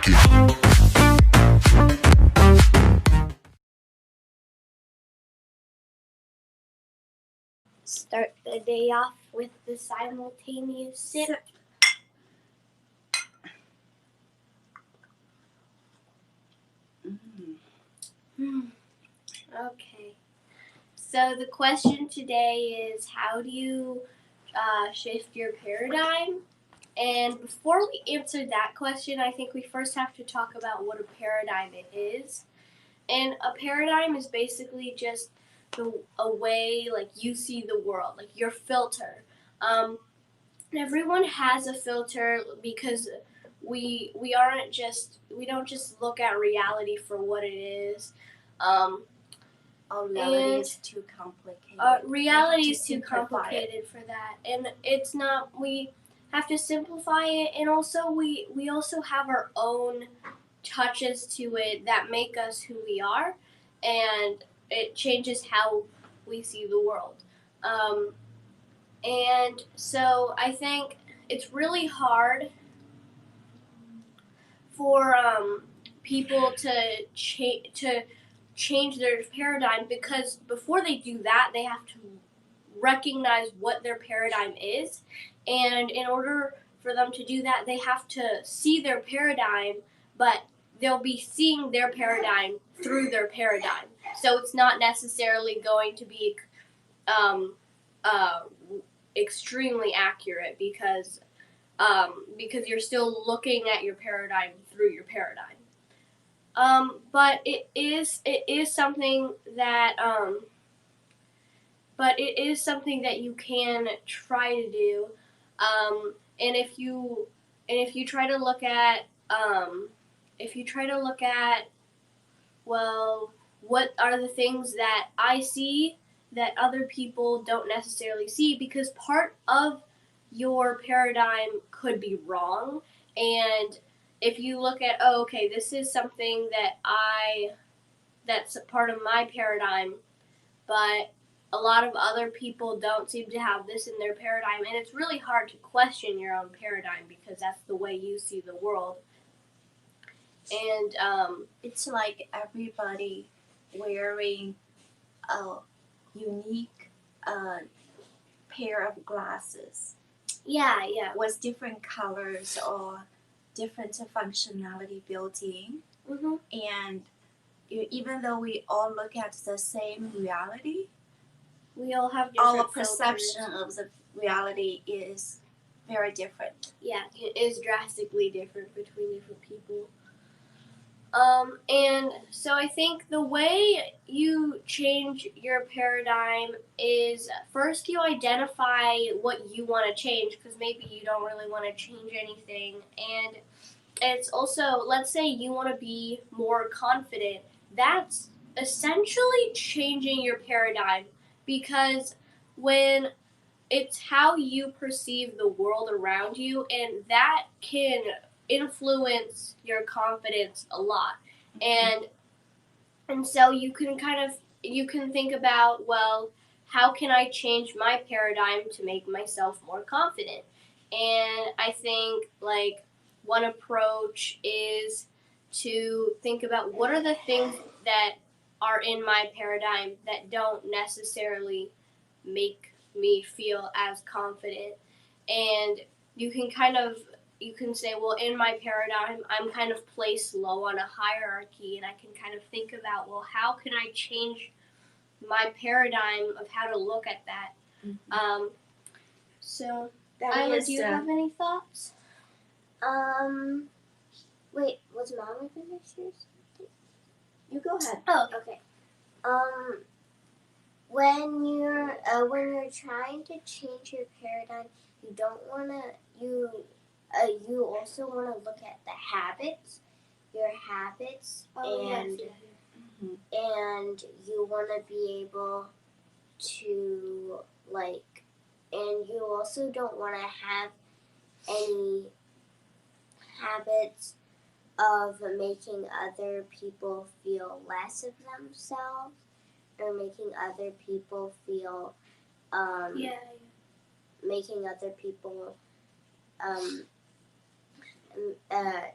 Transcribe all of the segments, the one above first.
hierarchy. Start the day off with the simultaneous sip. Okay. So the question today is, how do you shift your paradigm? And before we answer that question, I think we first have to talk about what a paradigm is. And a paradigm is basically just a way like you see the world, like your filter. Everyone has a filter because we don't just look at reality for what it is. Reality is too complicated. Reality is too complicated for that, and it's not. We have to simplify it, and also we also have our own touches to it that make us who we are, and it changes how we see the world. And so I think it's really hard for people to change their paradigm, because before they do that, they have to recognize what their paradigm is, and in order for them to do that, they have to see their paradigm, but they'll be seeing their paradigm through their paradigm. So it's not necessarily going to be extremely accurate because you're still looking at your paradigm through your paradigm. But it is something that you can try to do. And if you try to look at well, what are the things that I see that other people don't necessarily see, because part of your paradigm could be wrong. And if you look at, this is something that's a part of my paradigm, but a lot of other people don't seem to have this in their paradigm, and it's really hard to question your own paradigm because that's the way you see the world. And it's like everybody wearing a unique pair of glasses. Yeah. With different colors or different functionality built in. Mm-hmm. And even though we all look at the same reality, we all have different our perception filters. of the reality is very different. Yeah, it is drastically different between different people. And so I think the way you change your paradigm is, first you identify what you want to change, because maybe you don't really want to change anything. And it's also, let's say you want to be more confident. That's essentially changing your paradigm, because when it's how you perceive the world around you, and that can influence your confidence a lot. And so you can think about, well, how can I change my paradigm to make myself more confident? And I think like one approach is to think about, what are the things that are in my paradigm that don't necessarily make me feel as confident. And you can say, well, in my paradigm, I'm kind of placed low on a hierarchy, and I can kind of think about, well, how can I change my paradigm of how to look at that? Mm-hmm. So, Isla, do you have any thoughts? Wait, was Mom finished yours? You go ahead. Oh, okay. When you're trying to change your paradigm, you don't wanna you also wanna look at the habits, your habits, and you wanna be able to and you also don't wanna have any habits of making other people feel less of themselves, or making other people feel making other people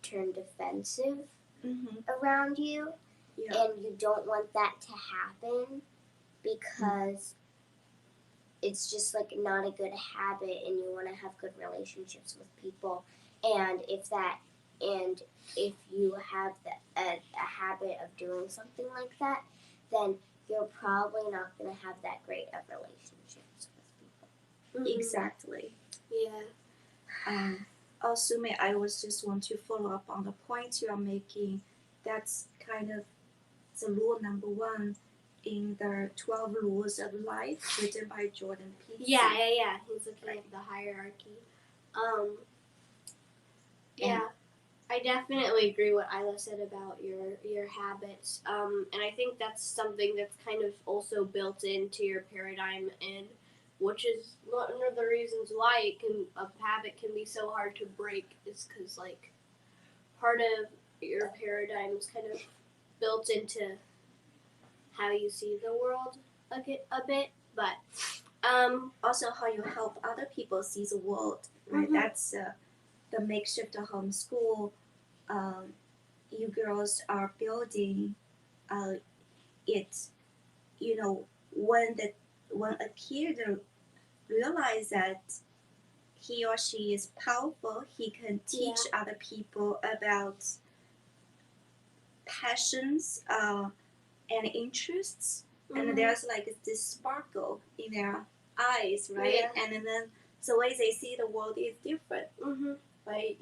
turn defensive Mm-hmm. around you, Yeah. and you don't want that to happen because it's just like not a good habit, and you want to have good relationships with people. And if you have a habit of doing something like that, then you're probably not going to have that great of relationships with people. Exactly. Yeah. Also, I was just want to follow up on the point you are making. That's kind of the rule number 1 in the 12 Rules of Life written by Jordan Peterson. Yeah. He's looking at the hierarchy. Yeah. I definitely agree with Isla said about your habits. And I think that's something that's kind of also built into your paradigm, and which is one of the reasons why a habit can be so hard to break, is because like part of your paradigm is kind of built into how you see the world a bit. But Also, how you help other people see the world, right? Mhm. That's the makeshift homeschool. You girls are building it. You know, when a kid realize that he or she is powerful, he can teach other people about passions and interests, and there's like this sparkle in their eyes, right? Yeah. And then the way they see the world is different, right?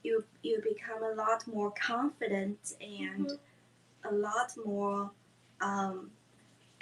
You become a lot more confident and a lot more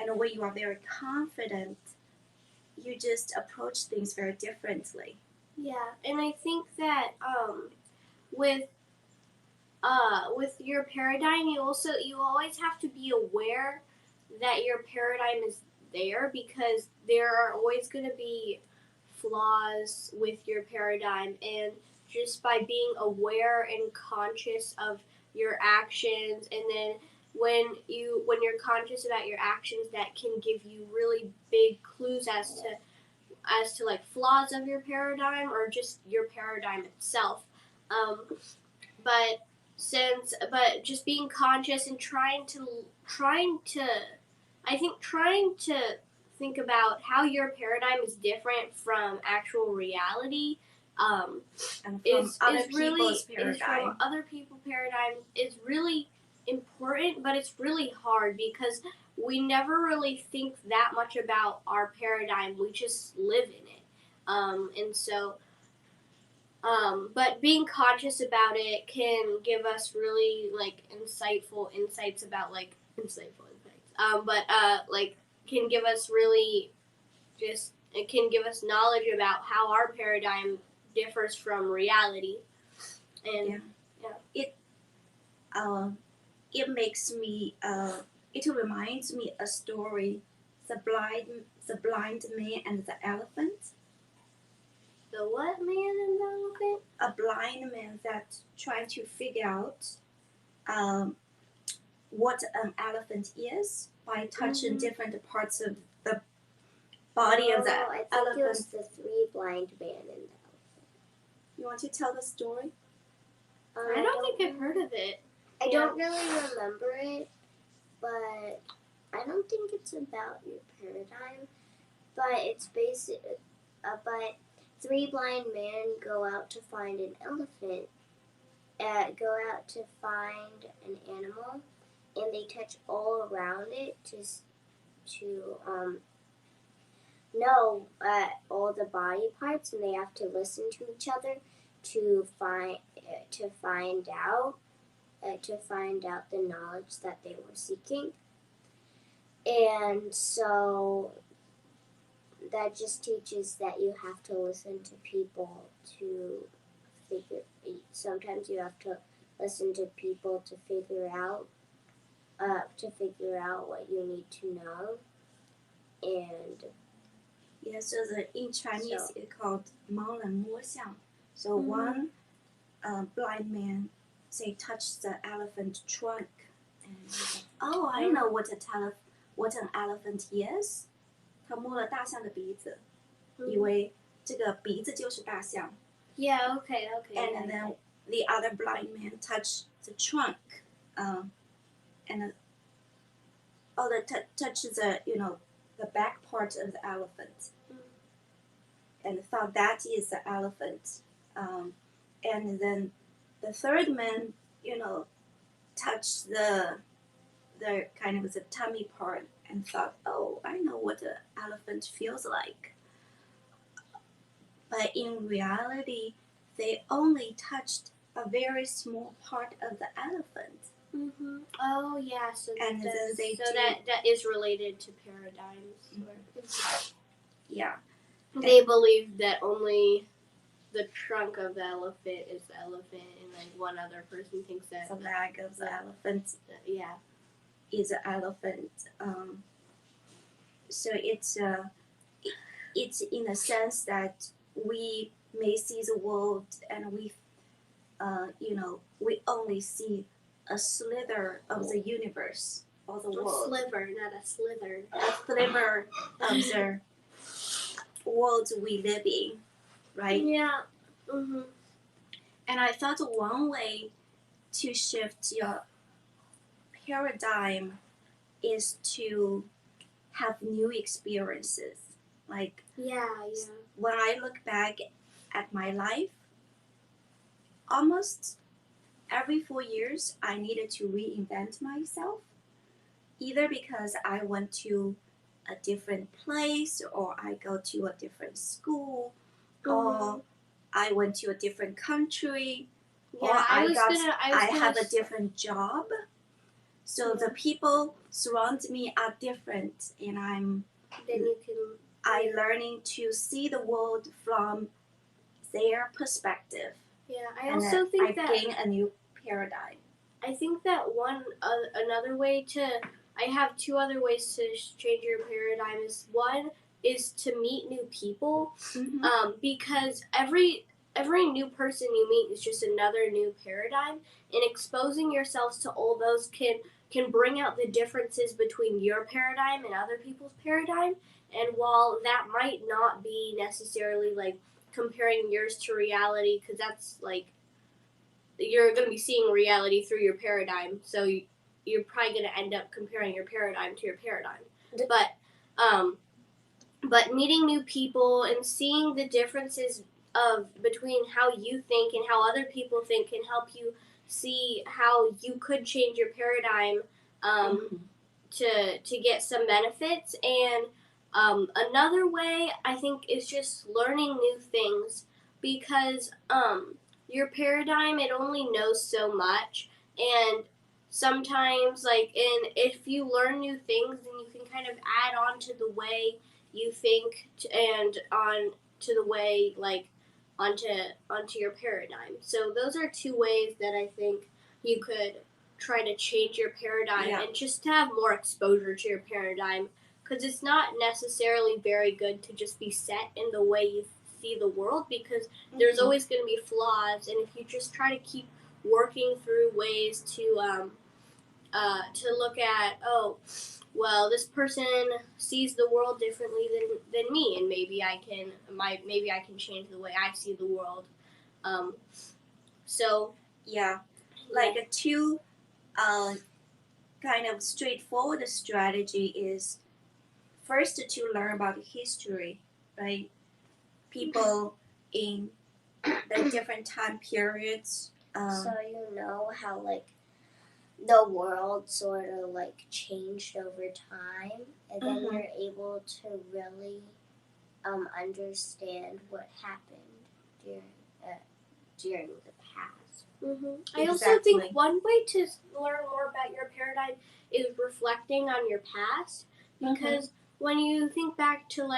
and when you are very confident, you just approach things very differently. Yeah, and I think that with your paradigm, you always have to be aware that your paradigm is there, because there are always going to be flaws with your paradigm, and just by being aware and conscious of your actions, and then when you're conscious about your actions, that can give you really big clues as to like flaws of your paradigm or just your paradigm itself. But just being conscious and trying to think about how your paradigm is different from actual reality, And from is other really people's paradigm. is from other people's paradigm is really important, but it's really hard because we never really think that much about our paradigm. We just live in it, and so. But being conscious about it can give us really like insightful insights about insightful insights. Like can give us really just it can give us knowledge about how our paradigm differs from reality. And it makes me it reminds me a story, the blind man and the elephant. the what man and the elephant? A blind man that trying to figure out what an elephant is by touching different parts of the body of the I think elephant. it was the 3 blind man and the elephant. You want to tell the story? I don't think I've heard of it. I don't really remember it, but I don't think it's about your paradigm. But it's basic. But 3 blind men go out to find an elephant. Go out to find an animal, and they touch all around it to know all the body parts, and they have to listen to each other to find out the knowledge that they were seeking. And so that just teaches that you have to listen to people to figure. Sometimes you have to listen to people to figure out what you need to know. And so in Chinese it's called 盲人摸象. So one blind man say touch the elephant trunk, and he's like, oh, I know what an elephant is. 他摸了大象的鼻子，以为这个鼻子就是大象。Yeah. Okay. and then the other blind man touched the trunk, and touches the the back part of the elephant, and thought that is the elephant, and then the third man touched the kind of the tummy part and thought, oh, I know what the elephant feels like. But in reality, they only touched a very small part of the elephant. Mm-hmm. Oh yeah, so And then they that is related to paradigms. Mm-hmm. Yeah. They believe that only the trunk of the elephant is the elephant, and like one other person thinks that the leg of the elephant yeah is an elephant. So it's in a sense that we may see the world and we we only see a slither of the universe or the world. A sliver, not a slither. A sliver of the world we live in, right? Yeah. Mm-hmm. And I thought one way to shift your paradigm is to have new experiences. Like when I look back at my life, almost every 4 years I needed to reinvent myself, either because I went to a different place or I go to a different school or I went to a different country or I have a different job. So the people surround me are different, and I'm learning to see the world from their perspective. Yeah, I also think that I gain a new paradigm. I think that another way I have two other ways to change your paradigm. One is to meet new people, because every new person you meet is just another new paradigm, and exposing yourselves to all those can bring out the differences between your paradigm and other people's paradigm. And while that might not be necessarily like comparing yours to reality, because that's like you're going to be seeing reality through your paradigm, so you're probably going to end up comparing your paradigm to your paradigm. But meeting new people and seeing the differences between how you think and how other people think can help you see how you could change your paradigm to get some benefits. And another way I think is just learning new things, because your paradigm, it only knows so much, and sometimes if you learn new things, then you can kind of add on to the way you think and on to the way onto your paradigm. So those are two ways that I think you could try to change your paradigm and just to have more exposure to your paradigm, because it's not necessarily very good to just be set in the way you see the world, because there's always going to be flaws, and if you just try to keep working through ways to look at, this person sees the world differently than me, and maybe I can change the way I see the world. Like two kind of straightforward strategy is first to learn about history, right? People in the different time periods. So you know how the world sort of changed over time, and then you're able to really understand what happened during the past. I also think one way to learn more about your paradigm is reflecting on your past, because when you think back to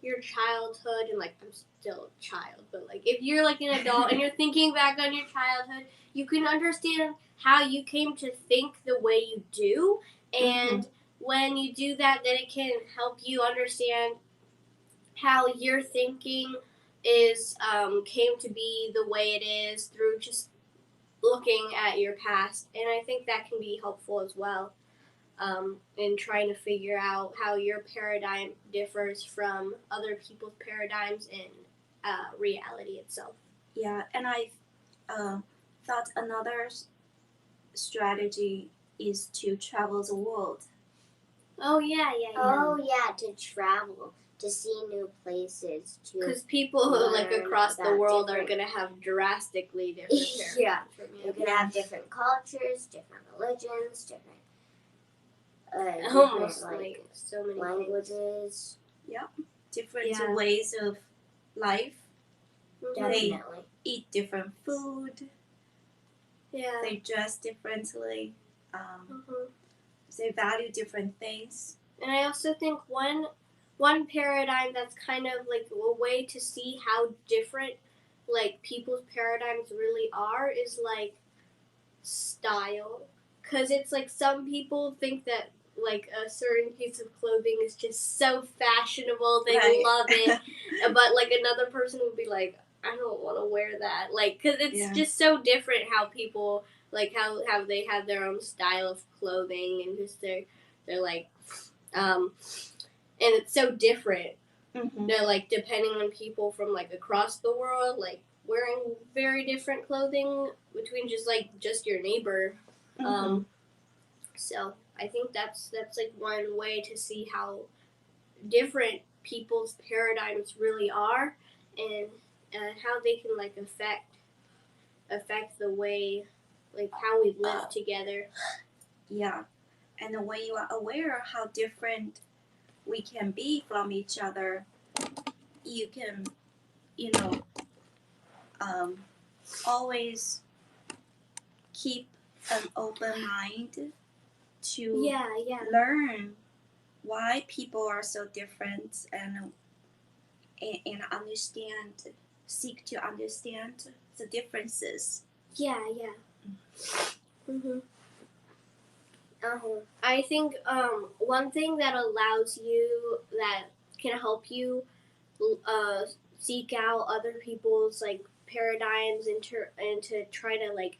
your childhood, and I'm still a child, but if you're an adult and you're thinking back on your childhood, you can understand how you came to think the way you do, and when you do that, then it can help you understand how your thinking came to be the way it is through just looking at your past. And I think that can be helpful as well, in trying to figure out how your paradigm differs from other people's paradigms in reality itself. Yeah, and I thought another strategy is to travel the world. Oh yeah. Oh yeah, to travel, to see new places, to Because people like learn across the about world are different- gonna have drastically different paradigms Yeah. from you you. can have different cultures, different religions, different Almost different, like so many languages. Different Yeah. ways of life. things. Definitely. Eat different food. Yeah. They dress differently. Mhm. They value different things. And I also think one paradigm that's kind of like a way to see how different like people's paradigms really are is like style, because it's like some people think that like a certain piece of clothing is just so fashionable they Right. love it, but like another person would be like, I don't want to wear that, like, because it's Yeah. just so different how people like how they have their own style of clothing and just they're like and it's so different. Mm-hmm. They're like depending on people from like across the world, like wearing very different clothing between just your neighbor. Mm-hmm. So I think that's like one way to see how different people's paradigms really are, and how they can like affect the way like how we live together. Yeah. And when you are aware how different we can be from each other, you can, always keep an open mind to Yeah. learn why people are so different and understand, seek to understand the differences. Yeah. Mhm. Uh-huh. I think one thing that allows you that can help you uh, seek out other people's like paradigms and to try to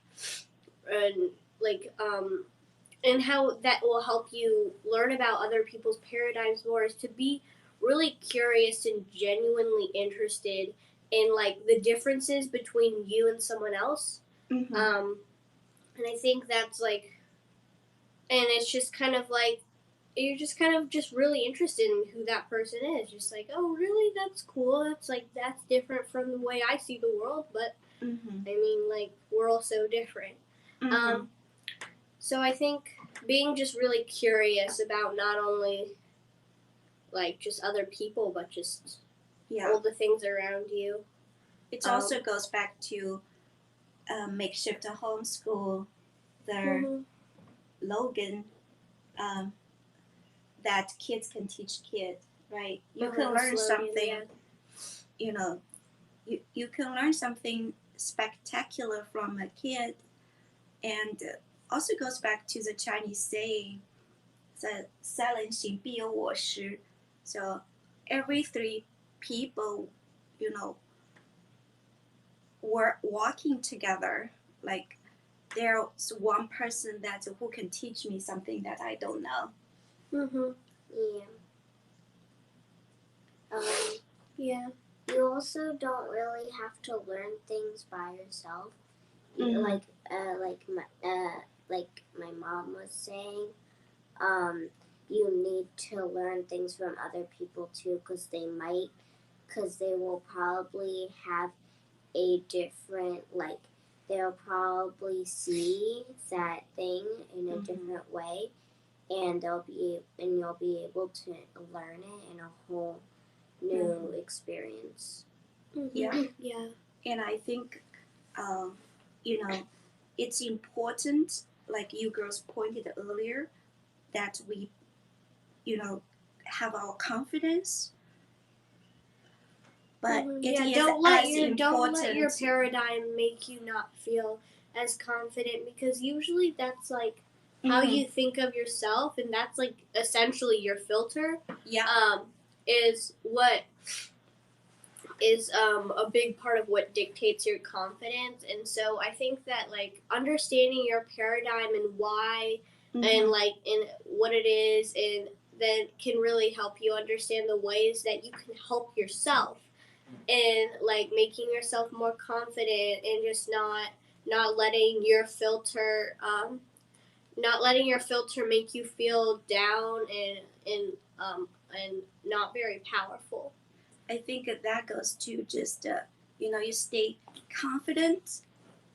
and like and how that will help you learn about other people's paradigms more is to be really curious and genuinely interested in like the differences between you and someone else. Mm-hmm. And I think that's like, and it's just kind of like you're just kind of just really interested in who that person is. Just like, oh, really? That's cool. That's different from the way I see the world. But Mm-hmm. I mean, like we're all so different. Mm-hmm. So I think being just really curious about not only like just other people, but just all the things around you. It also goes back to makeshift homeschool. Their slogan, that kids can teach kids, right? You can learn something. Yeah. You can learn something spectacular from a kid, and also goes back to the Chinese saying, "在三人行必有我师." So every three people, were walking together. Like there's one person who can teach me something that I don't know. Yeah. Yeah. You also don't really have to learn things by yourself. Mhm. Like my mom was saying, you need to learn things from other people too, because they will probably have a different, like, they'll probably see that thing in a different way, and you'll be able to learn it in a whole new experience. Yeah. Yeah. And I think, it's important, like you girls pointed earlier, that we, have our confidence. But it is don't let important. your paradigm make you not feel as confident, because usually that's like how you think of yourself, and that's like essentially your filter. Yeah. Is what is a big part of what dictates your confidence. And so I think that like understanding your paradigm and why and like and what it is, and then can really help you understand the ways that you can help yourself. and like making yourself more confident and just not letting your filter make you feel down and not very powerful. I think that goes to just you stay confident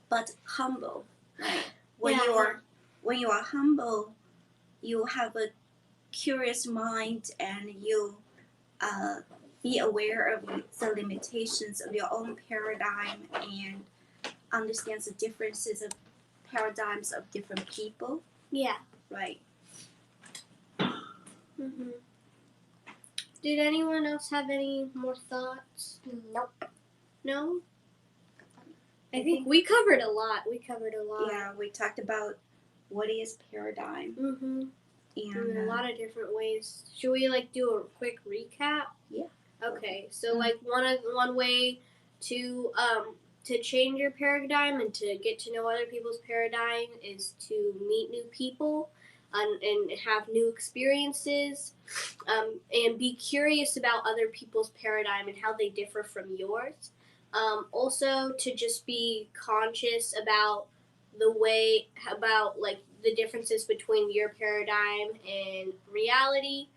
but humble, right? When you are humble, you have a curious mind and you be aware of the limitations of your own paradigm and understands the differences of paradigms of different people, Yeah. right? Mm-hmm. Did anyone else have any more thoughts? Nope. No? I think we covered a lot. Yeah, we talked about what is paradigm Mm-hmm. and In a lot of different ways. Should we do a quick recap? Yeah. Okay, so one way to change your paradigm and to get to know other people's paradigm is to meet new people and have new experiences, and be curious about other people's paradigm and how they differ from yours. Also, to just be conscious about the differences between your paradigm and reality.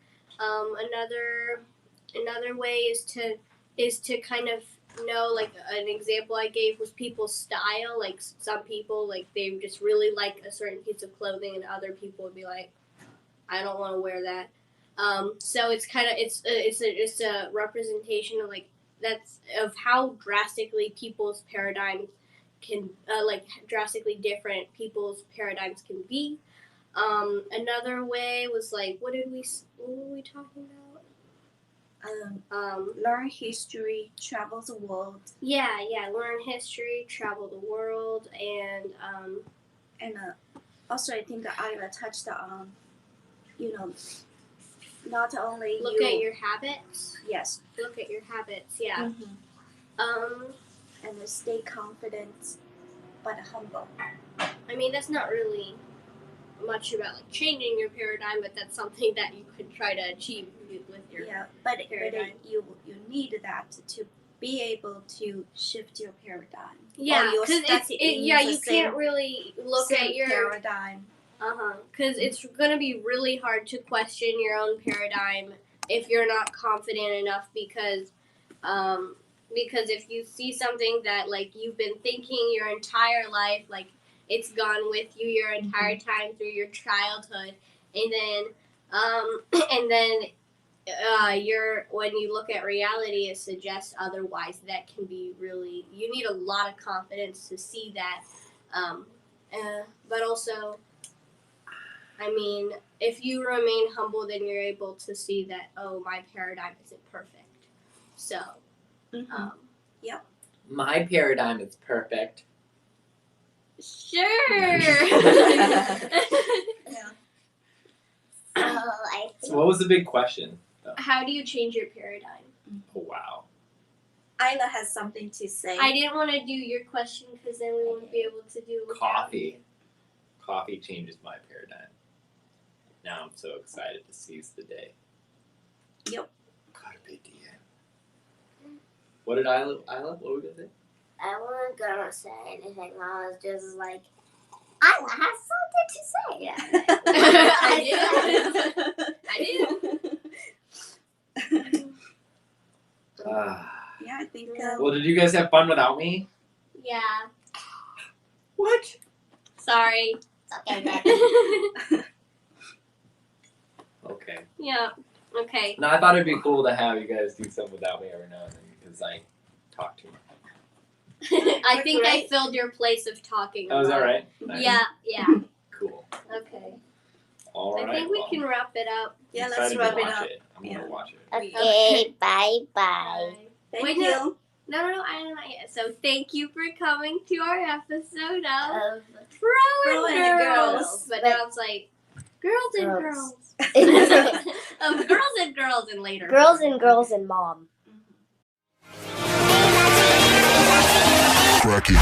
Another way is to kind of know, an example I gave was people's style. Like some people, they just really like a certain piece of clothing, and other people would be like, I don't want to wear that. So it's kind of it's a representation of of how drastically people's paradigms can drastically different people's paradigms can be. Another way was what were we talking about? Learn history, travel the world. Yeah, learn history, travel the world, and also I think Ayla touched on, not only look at your habits. Yes. Look at your habits. Yeah. Mm-hmm. And stay confident, but humble. I mean, that's not really much about changing your paradigm, but that's something that you could try to achieve with your paradigm. But you need that to be able to shift your paradigm. Yeah, because you can't really look at your paradigm. Because it's gonna be really hard to question your own paradigm if you're not confident enough. Because if you see something that you've been thinking your entire life, it's gone with you your entire time through your childhood, and then when you look at reality, it suggests otherwise. That can be really, you need a lot of confidence to see that. But also, I mean, if you remain humble, then you're able to see that, my paradigm isn't perfect. So, Yep. My paradigm is perfect. Sure. So what was the big question, though? How do you change your paradigm? Oh, wow. Ayla has something to say. I didn't want to do your question because then we wouldn't be able to do Coffee. Coffee changes my paradigm. Now I'm so excited to seize the day. Yep. Carpe diem. What did Ayla? What were we gonna say? I wasn't gonna say anything. I was just like, I have something to say. I do. Yeah, I think. Well, did you guys have fun without me? Yeah. What? Sorry. It's okay, Okay. Yeah. Okay. No, I thought it'd be cool to have you guys do something without me every now and then because I talk too much. I think I filled your place of talking. Oh, is that right? Nice. Yeah. Cool. Okay. All right. I think we can wrap it up. Yeah, I'm let's excited wrap to it watch up. it. I'm gonna watch it. Okay, bye-bye. Thank Wait, you. No, I don't know yet. So thank you for coming to our episode of Bro and Girls. But now it's girls and girls. Of girls and girls and later. Girls and girls and mom. Crack it.